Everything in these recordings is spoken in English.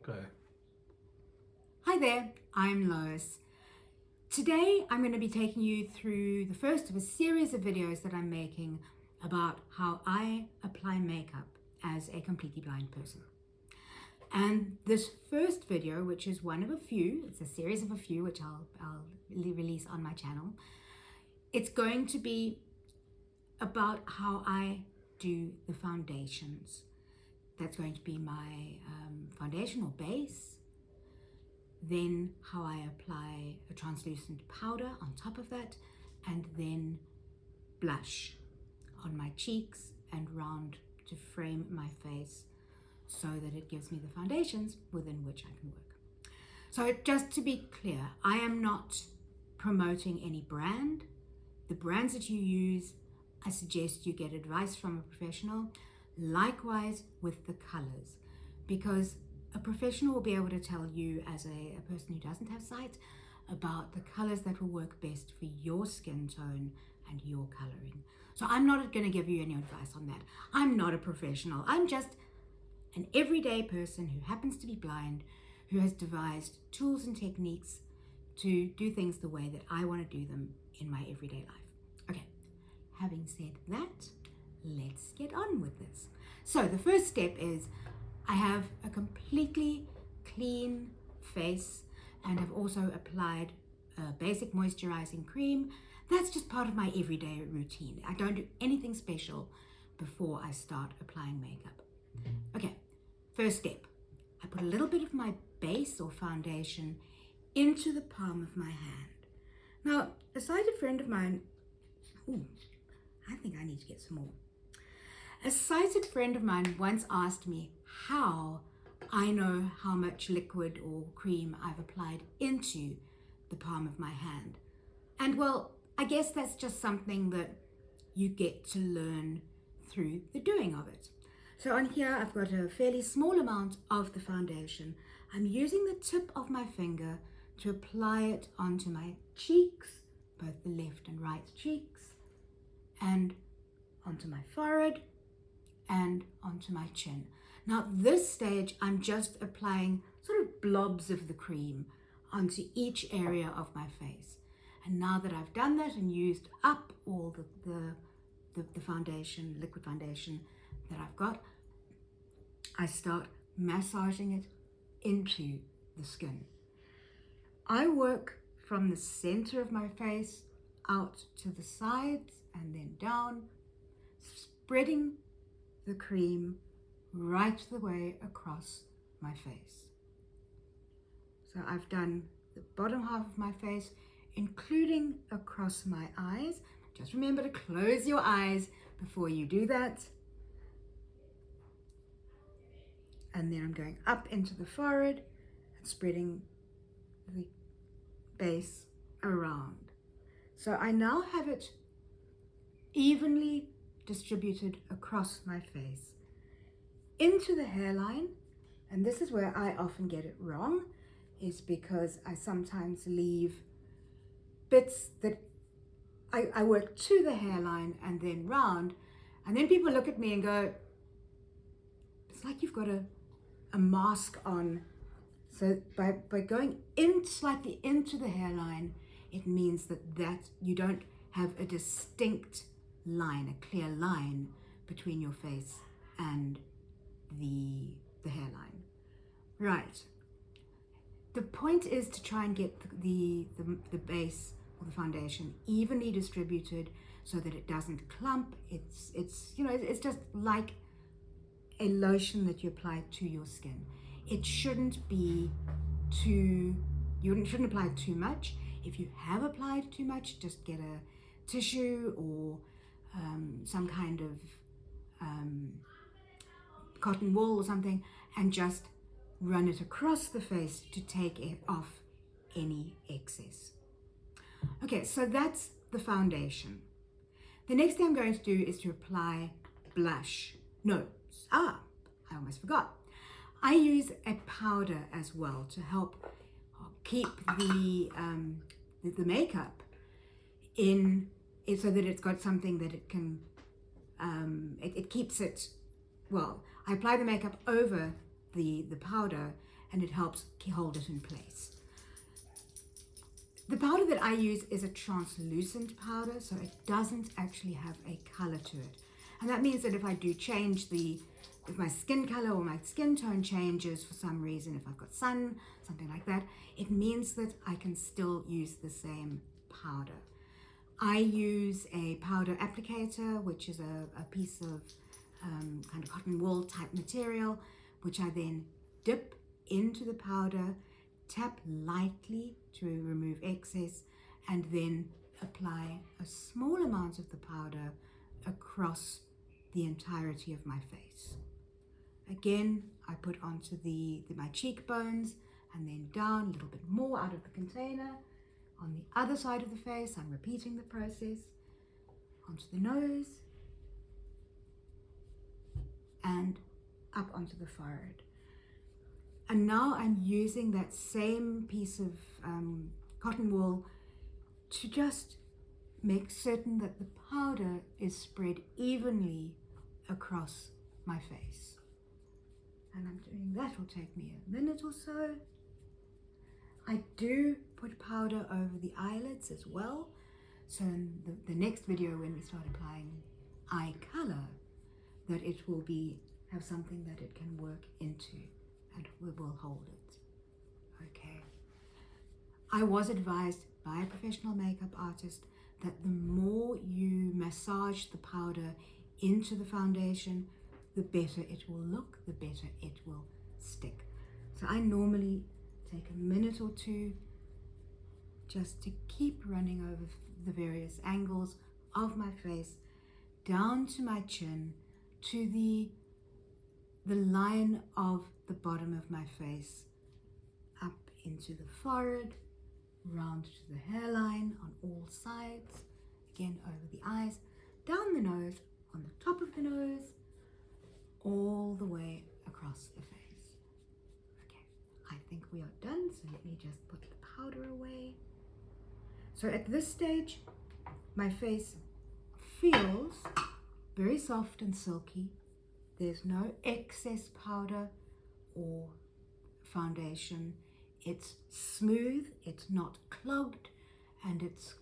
Go. Hi there, I'm Lois. Today I'm going to be taking you through the first of a series of videos that I'm making about how I apply makeup as a completely blind person. And this first video, which is one of a few, it's a series of a few which I'll release on my channel, it's going to be about how I do the foundations. That's going to be my foundational base, then how I apply a translucent powder on top of that, and then blush on my cheeks and round to frame my face so that it gives me the foundations within which I can work. So just to be clear, I am not promoting any brand. The brands that you use, I suggest you get advice from a professional. Likewise with the colors, because a professional will be able to tell you as a person who doesn't have sight about the colors that will work best for your skin tone and your coloring. So I'm not going to give you any advice on that. I'm not a professional. I'm just an everyday person who happens to be blind, who has devised tools and techniques to do things the way that I want to do them in my everyday life. Okay, having said that, let's get on with this. So the first step is I have a completely clean face and have also applied a basic moisturizing cream. That's just part of my everyday routine. I don't do anything special before I start applying makeup. Okay, first step. I put a little bit of my base or foundation into the palm of my hand. Now, a sighted friend of mine, I think I need to get some more. A sighted friend of mine once asked me how I know how much liquid or cream I've applied into the palm of my hand. And well, I guess that's just something that you get to learn through the doing of it. So on here, I've got a fairly small amount of the foundation. I'm using the tip of my finger to apply it onto my cheeks, both the left and right cheeks, and onto my forehead, and onto my chin. Now at this stage, I'm just applying sort of blobs of the cream onto each area of my face. And now that I've done that and used up all the foundation, liquid foundation that I've got, I start massaging it into the skin. I work from the center of my face out to the sides and then down, spreading the cream right the way across my face. So I've done the bottom half of my face, including across my eyes. Just remember to close your eyes before you do that. And then I'm going up into the forehead and spreading the base around. So I now have it evenly distributed across my face, into the hairline. And this is where I often get it wrong, is because I sometimes leave bits that I work to the hairline and then round, and then people look at me and go, it's like you've got a mask on. So by going in slightly into the hairline, it means that you don't have a distinct line, a clear line between your face and the hairline. Right. The point is to try and get the base or the foundation evenly distributed so that it doesn't clump. It's just like a lotion that you apply to your skin. It shouldn't be you shouldn't apply too much. If you have applied too much, just get a tissue or some kind of cotton wool or something and just run it across the face to take it off any excess. Okay, so that's the foundation. The next thing I'm going to do is to apply blush. I almost forgot. I use a powder as well to help keep the makeup in it so that it's got something that it can, it keeps it, well, I apply the makeup over the powder and it helps hold it in place. The powder that I use is a translucent powder, so it doesn't actually have a color to it. And that means that if I do change if my skin color or my skin tone changes for some reason, if I've got sun, something like that, it means that I can still use the same powder. I use a powder applicator, which is a piece of kind of cotton wool type material, which I then dip into the powder, tap lightly to remove excess, and then apply a small amount of the powder across the entirety of my face. Again, I put onto my cheekbones and then down a little bit more out of the container. On the other side of the face, I'm repeating the process. Onto the nose and up onto the forehead. And now I'm using that same piece of cotton wool to just make certain that the powder is spread evenly across my face. And I'm doing that will take me a minute or so. I do put powder over the eyelids as well. So in the next video when we start applying eye color, that it will have something that it can work into and we will hold it. Okay. I was advised by a professional makeup artist that the more you massage the powder into the foundation, the better it will look, the better it will stick. So I normally take a minute or two just to keep running over the various angles of my face, down to my chin, to the line of the bottom of my face, up into the forehead, round to the hairline on all sides, again over the eyes, down the nose, on the top of the nose, all the way across the face. Okay, I think we are done, so let me just put the powder away. So at this stage, my face feels very soft and silky. There's no excess powder or foundation. It's smooth, it's not clogged, and it's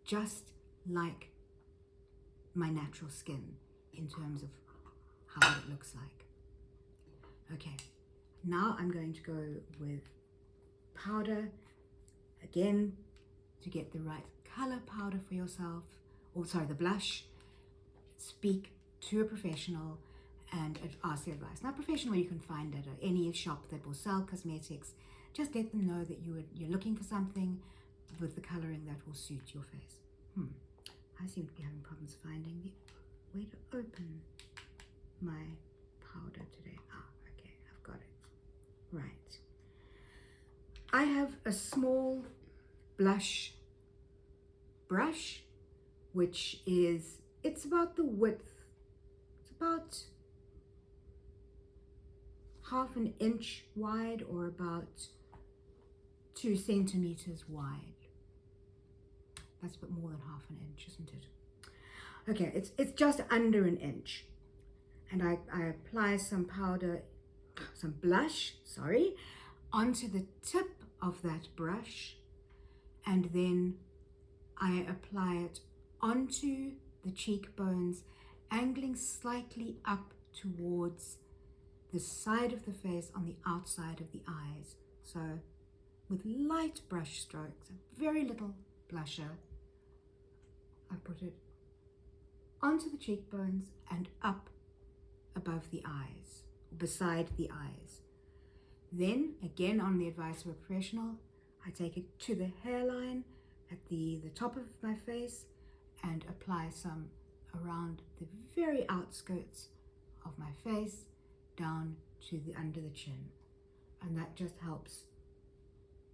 just like my natural skin in terms of how it looks like. Okay, now I'm going to go with powder again to get the right color powder for yourself, or sorry, the blush. Speak to a professional and ask their advice. Now, professional you can find at any shop that will sell cosmetics. Just let them know that you're looking for something with the coloring that will suit your face. I seem to be having problems finding the way to open my powder today. Okay, I've got it. Right. I have a small blush brush, which it's about the width, it's about half an inch wide or about 2 centimeters wide. That's a bit more than half an inch, isn't it? Okay, it's just under an inch. And I apply some blush, onto the tip of that brush, and then I apply it onto the cheekbones, angling slightly up towards the side of the face on the outside of the eyes. So with light brush strokes, a very little blusher, I put it onto the cheekbones and up above the eyes, beside the eyes. Then, again on the advice of a professional, I take it to the hairline at the top of my face and apply some around the very outskirts of my face down to under the chin. And that just helps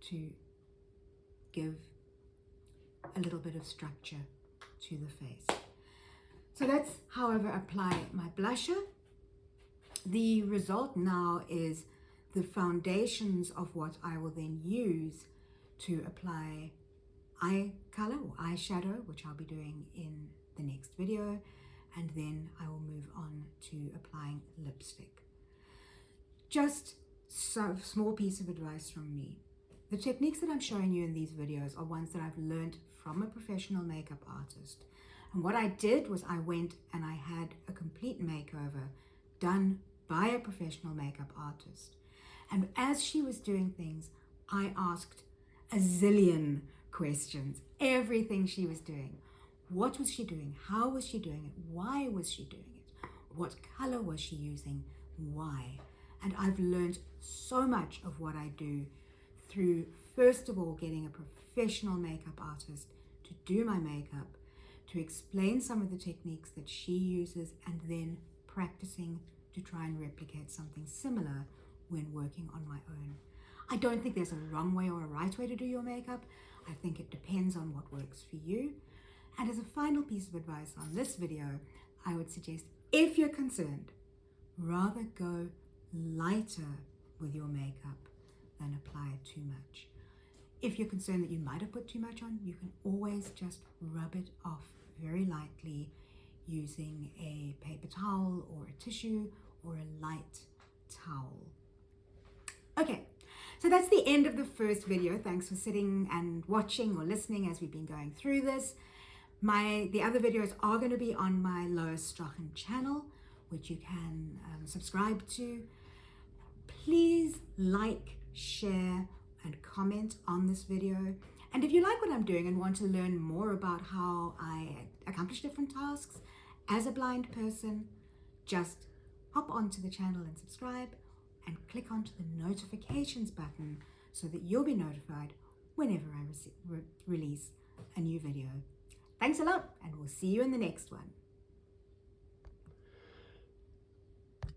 to give a little bit of structure to the face. So that's how I apply my blusher. The result now is the foundations of what I will then use to apply eye color or eyeshadow, which I'll be doing in the next video, and then I will move on to applying lipstick. Just So, small piece of advice from me. The techniques that I'm showing you in these videos are ones that I've learned from a professional makeup artist. And what I did was I went and I had a complete makeover done by a professional makeup artist. And as she was doing things, I asked a zillion questions, everything she was doing. What was she doing? How was she doing it? Why was she doing it? What color was she using? Why? And I've learned so much of what I do through, first of all, getting a professional makeup artist to do my makeup, to explain some of the techniques that she uses, and then practicing to try and replicate something similar when working on my own. I don't think there's a wrong way or a right way to do your makeup. I think it depends on what works for you. And as a final piece of advice on this video, I would suggest, if you're concerned, rather go lighter with your makeup than apply it too much. If you're concerned that you might have put too much on, you can always just rub it off very lightly using a paper towel or a tissue or a light towel. Okay, so that's the end of the first video. Thanks for sitting and watching or listening as we've been going through this. The other videos are going to be on my Lois channel, which you can subscribe to. Please like, share, and comment on this video. And if you like what I'm doing and want to learn more about how I accomplish different tasks as a blind person, just hop onto the channel and subscribe and click onto the notifications button so that you'll be notified whenever I release a new video. Thanks a lot, and we'll see you in the next one.